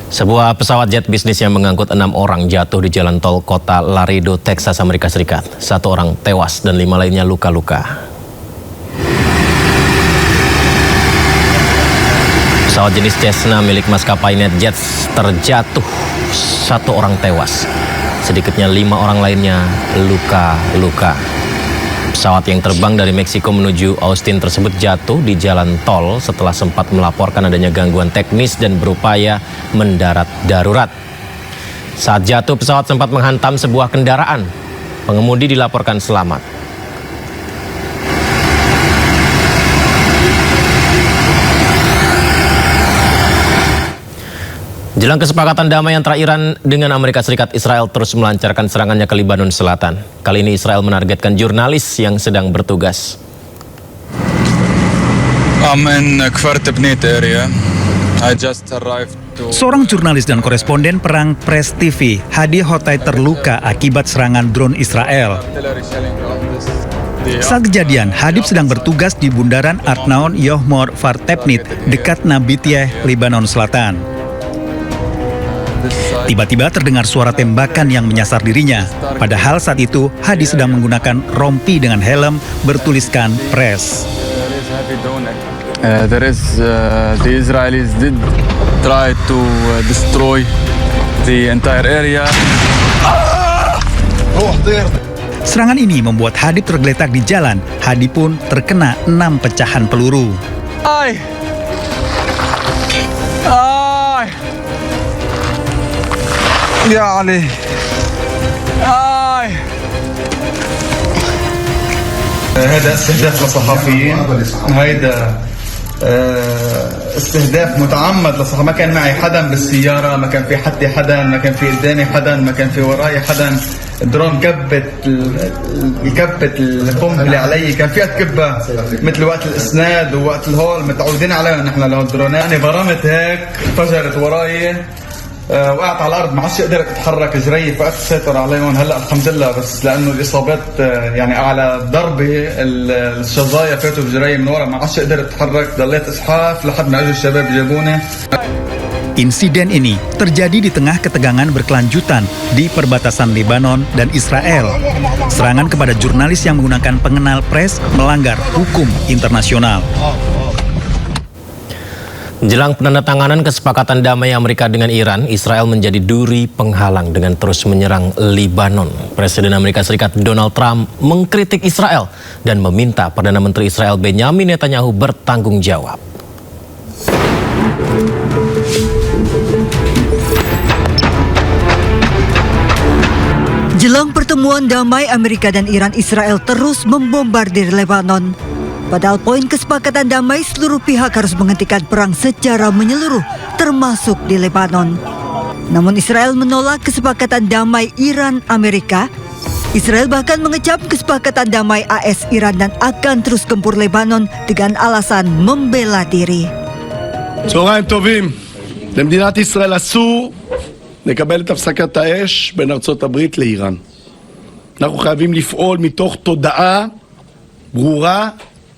Sebuah pesawat jet bisnis yang mengangkut 6 orang jatuh di jalan tol kota Laredo, Texas, Amerika Serikat. 1 orang tewas dan 5 lainnya luka-luka. Pesawat jenis Cessna milik maskapai NetJets terjatuh, 1 orang tewas. Sedikitnya 5 orang lainnya luka-luka. Pesawat yang terbang dari Meksiko menuju Austin tersebut jatuh di jalan tol setelah sempat melaporkan adanya gangguan teknis dan berupaya mendarat darurat. Saat jatuh, pesawat sempat menghantam sebuah kendaraan. Pengemudi dilaporkan selamat. Jelang kesepakatan damai antara Iran dengan Amerika Serikat, Israel terus melancarkan serangannya ke Lebanon Selatan. Kali ini Israel menargetkan jurnalis yang sedang bertugas. Seorang jurnalis dan koresponden perang Press TV, Hadi Hotai, terluka akibat serangan drone Israel. Saat kejadian, Hadib sedang bertugas di bundaran Arnaon Yohmor Fartepnit dekat Nabitieh, Lebanon Selatan. Tiba-tiba terdengar suara tembakan yang menyasar dirinya. Padahal saat itu Hadi sedang menggunakan rompi dengan helm bertuliskan Press. The Israelis did try to destroy the entire area. Serangan ini membuat Hadib tergeletak di jalan. Hadi pun terkena 6 pecahan peluru. يا علي هذا استهداف للصحفيين. هيدا استهداف متعمد للصحفيين. ما كان معي حدا بالسيارة، ما كان في حدي حدا، ما كان في قدامي حدا، ما كان في وراي حدا. الدرون كبت القنبلة علي، كان فيها تكبها مثل وقت الاسناد ووقت الهول متعودين عليها نحن لو الدرونات. يعني برمت هيك فجرت وراي، وقعت على الارض، ما عادش قدرت اتحرك جري، فقدت السيطرة عليهم. هلا الحمد لله، بس لانه الاصابات يعني على ضربة الشظايا فاتوا بجري من ورا، ما عادش قدرت اتحرك، ضليت اسحاف لحد ما اجوا الشباب جابوني. Insiden ini terjadi di tengah ketegangan berkelanjutan di perbatasan Lebanon dan Israel. Serangan kepada jurnalis yang menggunakan pengenal Press melanggar hukum internasional. Jelang penandatanganan kesepakatan damai Amerika dengan Iran, Israel menjadi duri penghalang dengan terus menyerang Lebanon. Presiden Amerika Serikat Donald Trump mengkritik Israel dan meminta Perdana Menteri Israel Benjamin Netanyahu bertanggung jawab. Jelang pertemuan damai Amerika dan Iran, Israel terus membombardir Lebanon. Padahal poin kesepakatan damai, seluruh pihak harus menghentikan perang secara menyeluruh, termasuk di Lebanon. Namun Israel menolak kesepakatan damai Iran-Amerika. Israel bahkan mengecam kesepakatan damai AS-Iran dan akan terus gempur Lebanon dengan alasan membela diri. צהריים טובים. למדינת ישראל אסור לקבל את הפסקת האש בין ארצות הברית לאיראן. אנחנו חייבים לפעול מתוך תודעה ברורה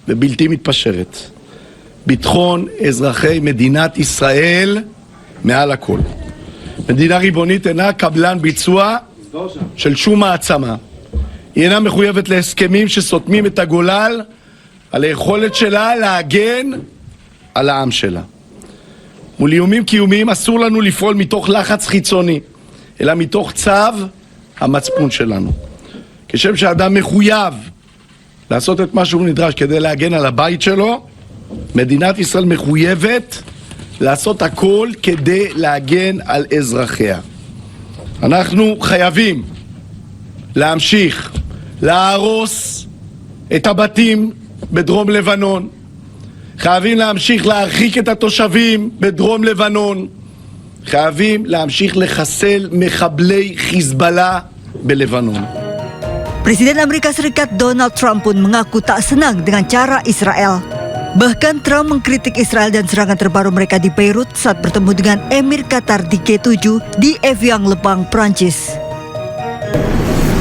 ובלתי מתפשרת. ביטחון אזרחי מדינת ישראל מעל הכל. מדינה ריבונית אינה קבלן ביצוע של שום מעצמה. היא אינה מחויבת להסכמים שסותמים את הגולל על היכולת שלה להגן על העם שלה. מול איומים קיומיים אסור לנו לפעול מתוך לחץ חיצוני, אלא מתוך צו המצפון שלנו. כשם שאדם מחויב לעשות את מה שהוא נדרש כדי להגן על הבית שלו, מדינת ישראל מחויבת לעשות הכל כדי להגן על אזרחיה. אנחנו חייבים להמשיך להרוס את הבתים בדרום לבנון, חייבים להמשיך להרחיק את התושבים בדרום לבנון, חייבים להמשיך לחסל מחבלי חיזבאללה בלבנון. Presiden Amerika Serikat Donald Trump pun mengaku tak senang dengan cara Israel. Bahkan Trump mengkritik Israel dan serangan terbaru mereka di Beirut saat bertemu dengan Emir Qatar di G7 di Evian, Lebang, Prancis.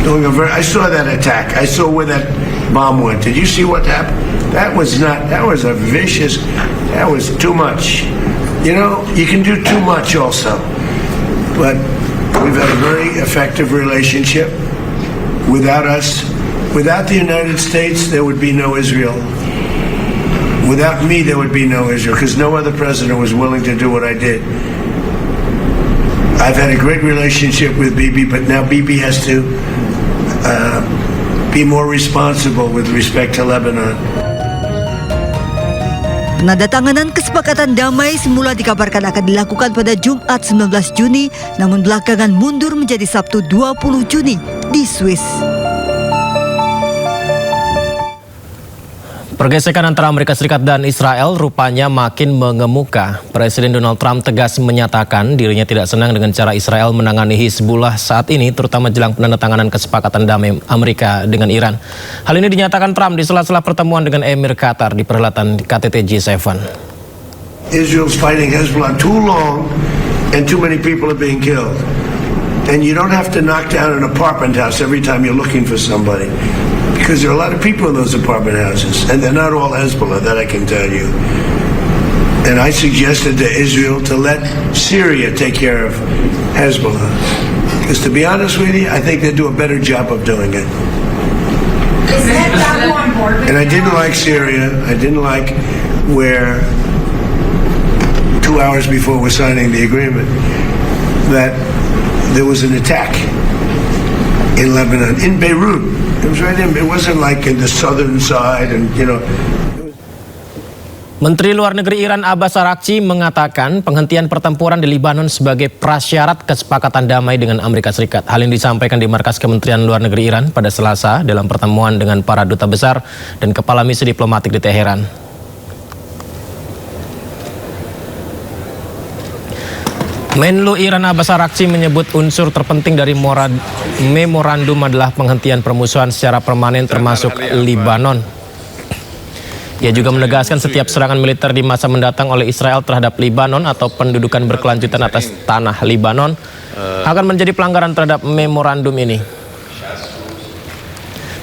I saw that attack. I saw where that bomb went. Did you see what happened? That was too much. You know, you can do too much also. but we've had a very effective relationship. Without us, without the United States, there would be no Israel. Without me, there would be no Israel, because no other president was willing to do what I did. I've had a great relationship with Bibi, but now Bibi has to be more responsible with respect to Lebanon. Penandatanganan kesepakatan damai semula dikabarkan akan dilakukan pada Jumat 19 Juni, namun belakangan mundur menjadi Sabtu 20 Juni di Swiss. Pergesekan antara Amerika Serikat dan Israel rupanya makin mengemuka. Presiden Donald Trump tegas menyatakan dirinya tidak senang dengan cara Israel menangani Hizbullah saat ini, terutama jelang penandatanganan kesepakatan damai Amerika dengan Iran. Hal ini dinyatakan Trump di sela-sela pertemuan dengan Emir Qatar di perhelatan KTT G7. Israel's fighting Hezbollah too long and too many people are being killed. And you don't have to knock down an apartment house every time you're looking for somebody. Because there are a lot of people in those apartment houses, and they're not all Hezbollah, that I can tell you. And I suggested to Israel to let Syria take care of Hezbollah. Because to be honest with you, I think they do a better job of doing it. And I didn't like Syria. I didn't like where 2 hours before we're signing the agreement that there was an attack in Lebanon, in Beirut. It was right in, it wasn't like in the southern side and, you know. Menteri Luar Negeri Iran Abbas Araghchi mengatakan penghentian pertempuran di Lebanon sebagai prasyarat kesepakatan damai dengan Amerika Serikat. Hal ini disampaikan di markas Kementerian Luar Negeri Iran pada Selasa dalam pertemuan dengan para duta besar dan kepala misi diplomatik di Teheran. Menlu Iran Abbas Araghchi menyebut unsur terpenting dari memorandum adalah penghentian permusuhan secara permanen termasuk Lebanon. Ia juga menegaskan setiap serangan militer di masa mendatang oleh Israel terhadap Lebanon atau pendudukan berkelanjutan atas tanah Lebanon akan menjadi pelanggaran terhadap memorandum ini.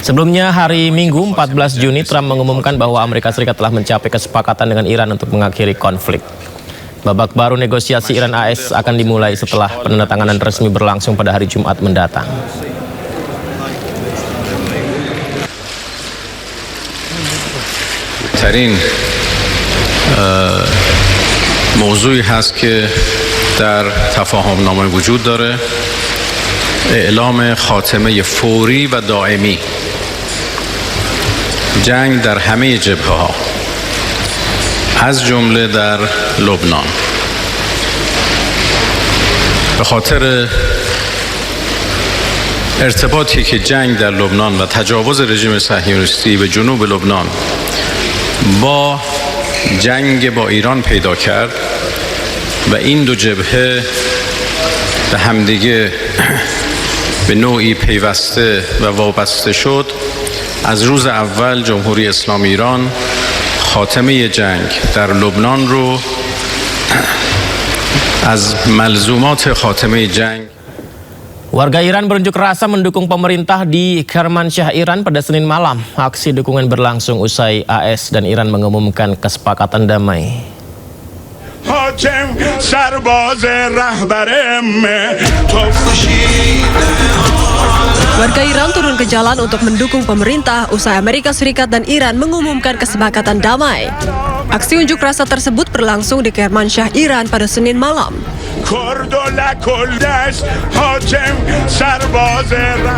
Sebelumnya hari Minggu 14 Juni Trump mengumumkan bahwa Amerika Serikat telah mencapai kesepakatan dengan Iran untuk mengakhiri konflik. Babak baru negosiasi Iran-AS akan dimulai setelah penandatanganan resmi berlangsung pada hari Jumat mendatang. ترین موضوعی هست که در تفاهم نامه وجود داره اعلام خاتمه فوری و دائمی جنگ در همه جبهه‌ها از جمله در لبنان به خاطر ارتباطی که جنگ در لبنان و تجاوز رژیم صهیونیستی به جنوب لبنان با جنگ با ایران پیدا کرد و این دو جبهه به همدیگه به نوعی پیوسته و وابسته شد از روز اول جمهوری اسلامی ایران خاتمه جنگ در لبنان رو از ملزومات خاتمه جنگ. Warga Iran berunjuk rasa mendukung pemerintah di Kermanshah, Iran pada Senin malam. Aksi dukungan berlangsung usai AS dan Iran mengumumkan kesepakatan damai. Warga Iran turun ke jalan untuk mendukung pemerintah usai Amerika Serikat dan Iran mengumumkan kesepakatan damai. Aksi unjuk rasa tersebut berlangsung di Kermanshah, Iran pada Senin malam.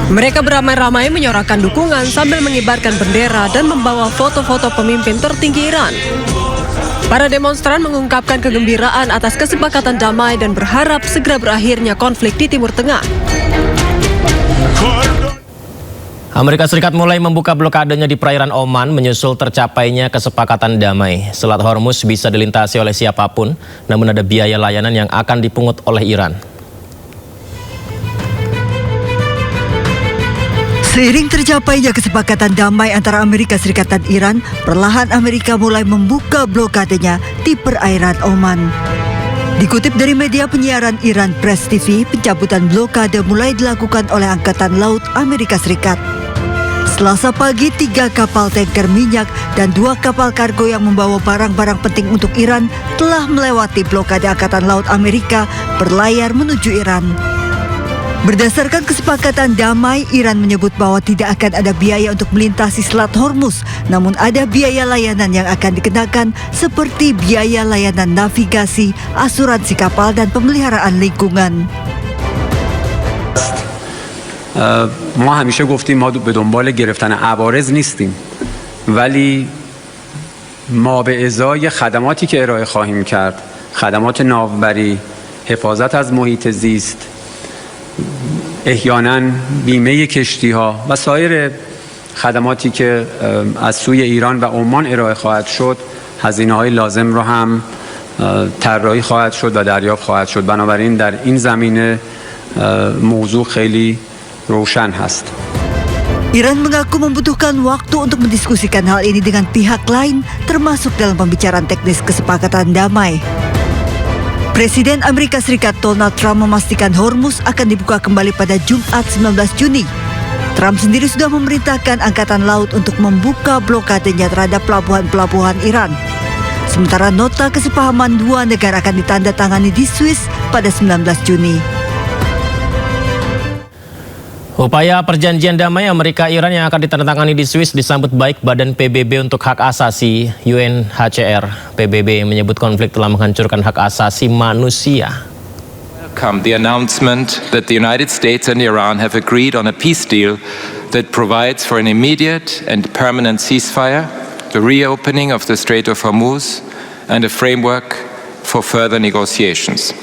Mereka beramai-ramai menyorakan dukungan sambil mengibarkan bendera dan membawa foto-foto pemimpin tertinggi Iran. Para demonstran mengungkapkan kegembiraan atas kesepakatan damai dan berharap segera berakhirnya konflik di Timur Tengah. Amerika Serikat mulai membuka blokadenya di perairan Oman menyusul tercapainya kesepakatan damai. Selat Hormuz bisa dilintasi oleh siapapun, namun ada biaya layanan yang akan dipungut oleh Iran. Seiring tercapainya kesepakatan damai antara Amerika Serikat dan Iran, perlahan Amerika mulai membuka blokadenya di perairan Oman. Dikutip dari media penyiaran Iran Press TV, pencabutan blokade mulai dilakukan oleh Angkatan Laut Amerika Serikat. Selasa pagi, 3 kapal tanker minyak dan 2 kapal kargo yang membawa barang-barang penting untuk Iran telah melewati blokade Angkatan Laut Amerika berlayar menuju Iran. Berdasarkan kesepakatan damai, Iran menyebut bahwa tidak akan ada biaya untuk melintasi Selat Hormuz, namun ada biaya layanan yang akan dikenakan seperti biaya layanan navigasi, asuransi kapal, dan pemeliharaan lingkungan. ما همیشه گفتیم ما به دنبال گرفتن عوارض نیستیم، ولی ما به ازای خدماتی که ارائه خواهیم کرد، خدمات ناوبری، حفاظت از محیط زیست، احیانا بیمه کشتی ها و سایر خدماتی که از سوی ایران و عمان ارائه خواهد شد، هزینه های لازم رو هم طراحی خواهد شد و دریافت خواهد شد. بنابراین در این زمینه موضوع خیلی روشن هست. Iran mengaku membutuhkan waktu untuk mendiskusikan hal ini dengan pihak lain, termasuk dalam pembicaraan teknis kesepakatan damai. Presiden Amerika Serikat Donald Trump memastikan Hormuz akan dibuka kembali pada Jumat 19 Juni. Trump sendiri sudah memerintahkan Angkatan Laut untuk membuka blokadenya terhadap pelabuhan-pelabuhan Iran. Sementara nota kesepahaman 2 negara akan ditandatangani di Swiss pada 19 Juni. Upaya perjanjian damai Amerika-Iran yang akan ditandatangani di Swiss disambut baik Badan PBB untuk Hak Asasi UNHCR. PBB menyebut konflik telah menghancurkan hak asasi manusia. The announcement that the United States and Iran have agreed on a peace deal that provides for an immediate and permanent ceasefire, the reopening of the Strait of Hormuz, and a framework for further negotiations.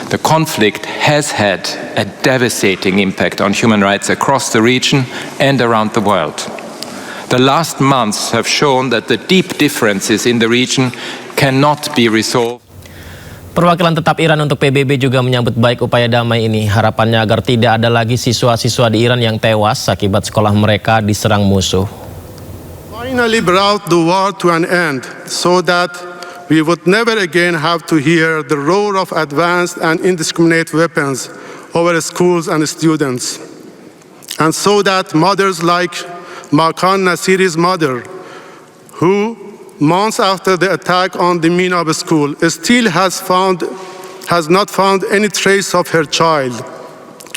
The conflict has had a devastating impact on human rights across the region and around the world. The last months have shown that the deep differences in the region cannot be resolved. Perwakilan tetap Iran untuk PBB juga menyambut baik upaya damai ini. Harapannya agar tidak ada lagi siswa-siswa di Iran yang tewas akibat sekolah mereka diserang musuh. Finally brought the war to an end so that we would never again have to hear the roar of advanced and indiscriminate weapons over schools and students. And so that mothers like Makan Nasiri's mother, who months after the attack on the Minab school still has not found any trace of her child,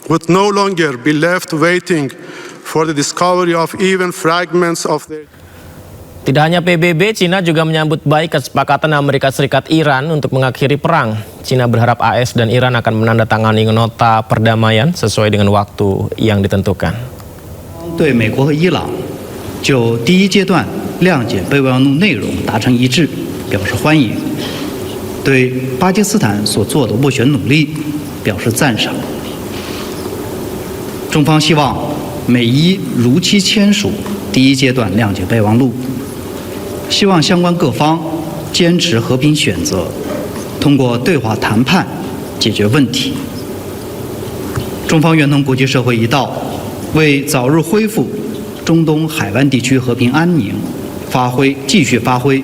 would no longer be left waiting for the discovery of even fragments of their... Tidak hanya PBB, Cina juga menyambut baik kesepakatan Amerika Serikat Iran untuk mengakhiri perang. Cina berharap AS dan Iran akan menandatangani nota perdamaian sesuai dengan waktu yang ditentukan. 对美国和伊朗就第一阶段谅解备忘录内容达成一致表示欢迎，对巴基斯坦所做的斡旋努力表示赞赏。中方希望美伊如期签署第一阶段谅解备忘录。 希望相关各方坚持和平选择，通过对话谈判解决问题。中方愿同国际社会一道，为早日恢复中东海湾地区和平安宁继续发挥。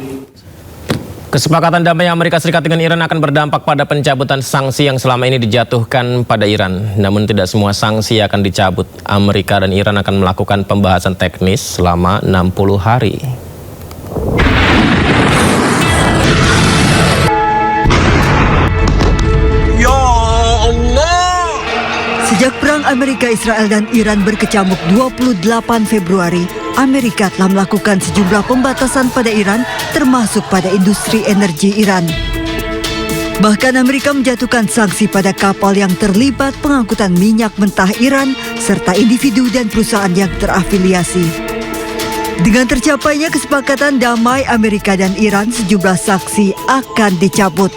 Kesepakatan damai Amerika Serikat dengan Iran akan berdampak pada pencabutan sanksi yang selama ini dijatuhkan pada Iran. Namun tidak semua sanksi akan dicabut. Amerika dan Iran akan melakukan pembahasan teknis selama 60 hari. Sejak perang Amerika, Israel dan Iran berkecamuk 28 Februari, Amerika telah melakukan sejumlah pembatasan pada Iran, termasuk pada industri energi Iran. Bahkan Amerika menjatuhkan sanksi pada kapal yang terlibat pengangkutan minyak mentah Iran, serta individu dan perusahaan yang terafiliasi. Dengan tercapainya kesepakatan damai Amerika dan Iran, sejumlah sanksi akan dicabut.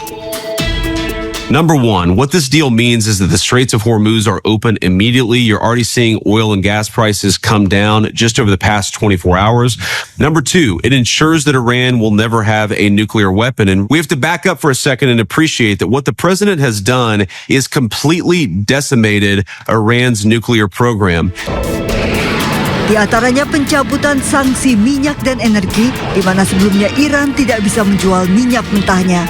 Number one, what this deal means is that the Straits of Hormuz are open immediately. You're already seeing oil and gas prices come down just over the past 24 hours. Number two, it ensures that Iran will never have a nuclear weapon. And we have to back up for a second and appreciate that what the president has done is completely decimated Iran's nuclear program. Di antaranya pencabutan sanksi minyak dan energi, di mana sebelumnya Iran tidak bisa menjual minyak mentahnya.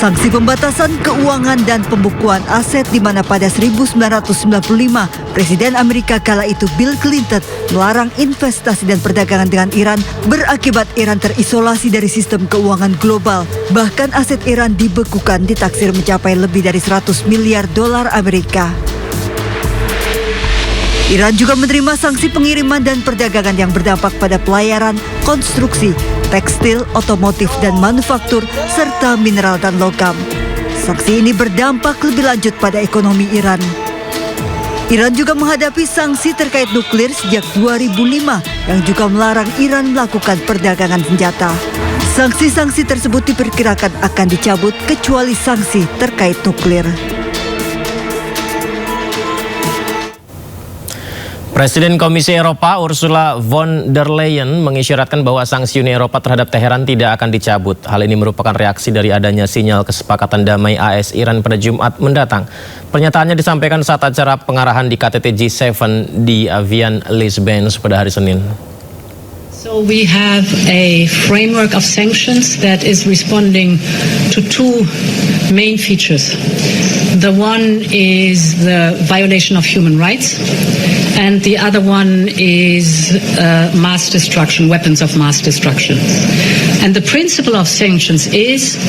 Sanksi pembatasan keuangan dan pembukuan aset di mana pada 1995 Presiden Amerika kala itu Bill Clinton melarang investasi dan perdagangan dengan Iran berakibat Iran terisolasi dari sistem keuangan global. Bahkan aset Iran dibekukan ditaksir mencapai lebih dari 100 miliar dolar Amerika. Iran juga menerima sanksi pengiriman dan perdagangan yang berdampak pada pelayaran, konstruksi, tekstil, otomotif dan manufaktur, serta mineral dan logam. Sanksi ini berdampak lebih lanjut pada ekonomi Iran. Iran juga menghadapi sanksi terkait nuklir sejak 2005 yang juga melarang Iran melakukan perdagangan senjata. Sanksi-sanksi tersebut diperkirakan akan dicabut kecuali sanksi terkait nuklir. Presiden Komisi Eropa Ursula von der Leyen mengisyaratkan bahwa sanksi Uni Eropa terhadap Teheran tidak akan dicabut. Hal ini merupakan reaksi dari adanya sinyal kesepakatan damai AS-Iran pada Jumat mendatang. Pernyataannya disampaikan saat acara pengarahan di KTT G7 di Avian Les Bains pada hari Senin. So we have a framework of sanctions that is responding to two main features. The one is the violation of human rights, and the other one is mass destruction, weapons of mass destruction. And the principle of sanctions is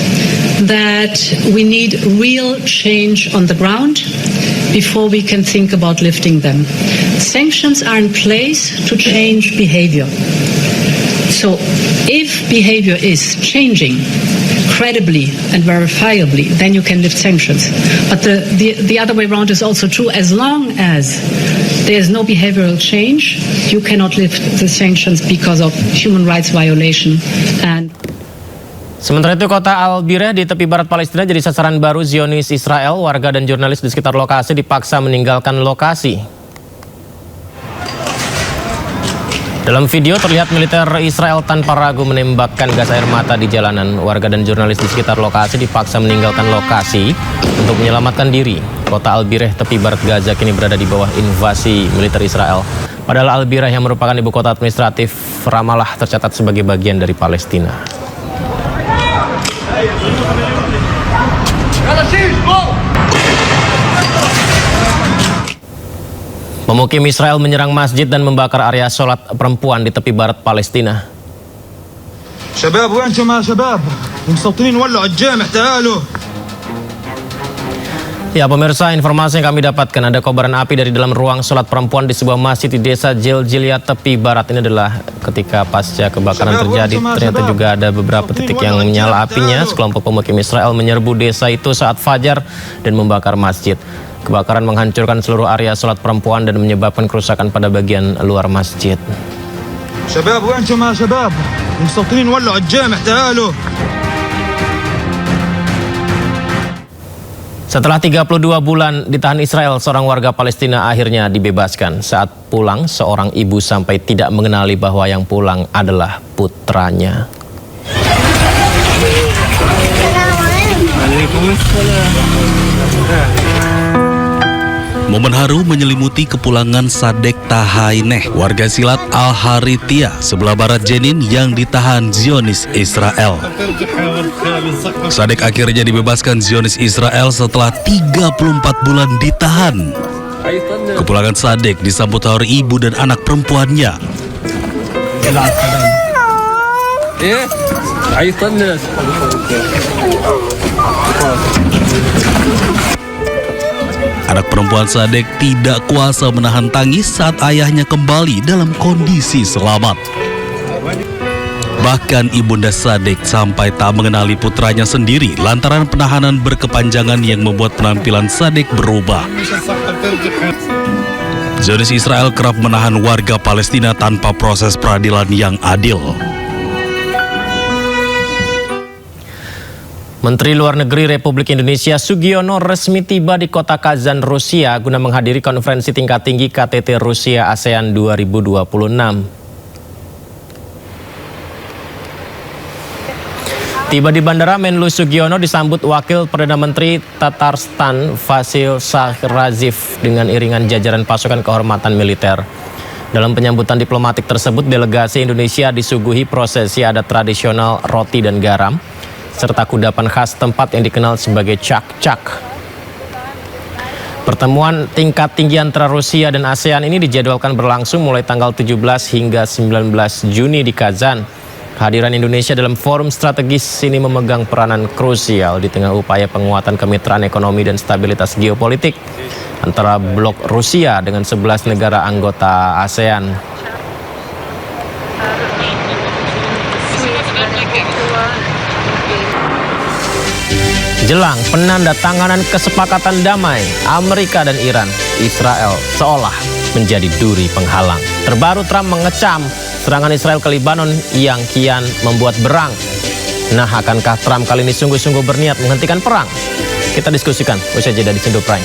that we need real change on the ground before we can think about lifting them. Sanctions are in place to change behavior. So if behavior is changing credibly and verifiably, then you can lift sanctions. But the other way around is also true. As long as there is no behavioral change, you cannot lift the sanctions because of human rights violation. And Sementara itu, kota Al-Bireh di tepi barat Palestina jadi sasaran baru Zionis Israel. Warga dan jurnalis di sekitar lokasi dipaksa meninggalkan lokasi. Dalam video terlihat militer Israel tanpa ragu menembakkan gas air mata di jalanan. Warga dan jurnalis di sekitar lokasi dipaksa meninggalkan lokasi untuk menyelamatkan diri. Kota Al-Bireh tepi barat Gaza kini berada di bawah invasi militer Israel. Padahal Al-Bireh yang merupakan ibu kota administratif Ramallah tercatat sebagai bagian dari Palestina. Pemukim Israel menyerang masjid dan membakar area sholat perempuan di tepi barat Palestina. شباب وين يا شباب مستوطنين ولعوا الجامع تعالوا. Ya pemirsa, informasi yang kami dapatkan ada kobaran api dari dalam ruang sholat perempuan di sebuah masjid di desa Jiljilia tepi barat. Ini adalah ketika pasca kebakaran terjadi. Ternyata juga ada beberapa titik yang menyala apinya. Sekelompok pemukim Israel menyerbu desa itu saat fajar dan membakar masjid. Kebakaran menghancurkan seluruh area sholat perempuan dan menyebabkan kerusakan pada bagian luar masjid. شباب وين يا شباب مستوطنين ولعوا الجامع تعالوا. Setelah 32 bulan ditahan Israel, seorang warga Palestina akhirnya dibebaskan. Saat pulang, seorang ibu sampai tidak mengenali bahwa yang pulang adalah putranya. Momen haru menyelimuti kepulangan Sadek Tahaineh, warga silat Al-Harithia, sebelah barat Jenin yang ditahan Zionis Israel. Sadek akhirnya dibebaskan Zionis Israel setelah 34 bulan ditahan. Kepulangan Sadek disambut oleh ibu dan anak perempuannya. Anak perempuan Sadek tidak kuasa menahan tangis saat ayahnya kembali dalam kondisi selamat. Bahkan ibunda Sadek sampai tak mengenali putranya sendiri lantaran penahanan berkepanjangan yang membuat penampilan Sadek berubah. Zionis Israel kerap menahan warga Palestina tanpa proses peradilan yang adil. Menteri Luar Negeri Republik Indonesia Sugiono resmi tiba di kota Kazan, Rusia guna menghadiri konferensi tingkat tinggi KTT Rusia ASEAN 2026. Tiba di bandara, Menlu Sugiono disambut Wakil Perdana Menteri Tatarstan Vasil Shahraziv dengan iringan jajaran pasukan kehormatan militer. Dalam penyambutan diplomatik tersebut, delegasi Indonesia disuguhi prosesi adat tradisional roti dan garam. serta kudapan khas tempat yang dikenal sebagai cak-cak. Pertemuan tingkat tinggi antara Rusia dan ASEAN ini dijadwalkan berlangsung mulai tanggal 17 hingga 19 Juni di Kazan. Kehadiran Indonesia dalam forum strategis ini memegang peranan krusial di tengah upaya penguatan kemitraan ekonomi dan stabilitas geopolitik antara blok Rusia dengan 11 negara anggota ASEAN. Jelang penandatanganan kesepakatan damai Amerika dan Iran, Israel seolah menjadi duri penghalang. Terbaru Trump mengecam serangan Israel ke Lebanon yang kian membuat berang. Nah, akankah Trump kali ini sungguh-sungguh berniat menghentikan perang? Kita diskusikan usai jeda di Indo Prime.